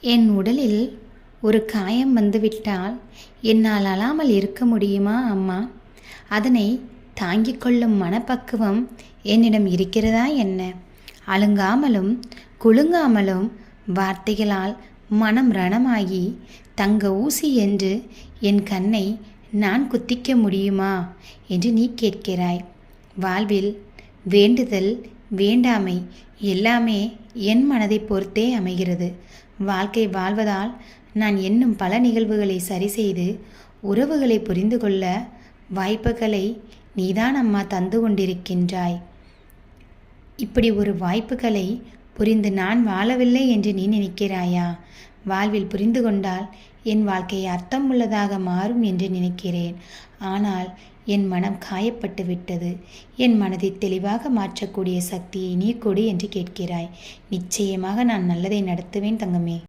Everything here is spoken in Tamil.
என் உடலில் ஒரு காயம் வந்துவிட்டால் என்னால் அழாமல் இருக்க முடியுமா அம்மா? அதனை தாங்கிக் கொள்ளும் மனப்பக்குவம் என்னிடம் இருக்கிறதா என்ன? அழுங்காமலும் குலுங்காமலும் வார்த்தைகளால் மனம் ரணமாகி தங்க ஊசி என்று என் கண்ணை நான் குத்திக்க முடியுமா என்று நீ கேட்கிறாய். வாழ்வில் வேண்டுதல் வேண்டாமை எல்லாமே என் மனதை பொறுத்தே அமைகிறது. வாழ்க்கை வாழ்வதால் நான் எண்ணும் பல நிகழ்வுகளை சரி செய்து உறவுகளை புரிந்து கொள்ள வாய்ப்புகளை நீதான் அம்மா தந்து கொண்டிருக்கின்றாய். இப்படி ஒரு வாய்ப்புகளை புரிந்து நான் வாழவில்லை என்று நீ நினைக்கிறாயா? வாழ்வில் புரிந்து கொண்டால் என் வாழ்க்கை அர்த்தம் உள்ளதாக மாறும் என்று நினைக்கிறேன். ஆனால் என் மனம் காயப்பட்டு விட்டது. என் மனதை தெளிவாக மாற்றக்கூடிய சக்தியை நீ கொடு என்று கேட்கிறாய். நிச்சயமாக நான் நல்லதை நடத்துவேன் தங்கமே.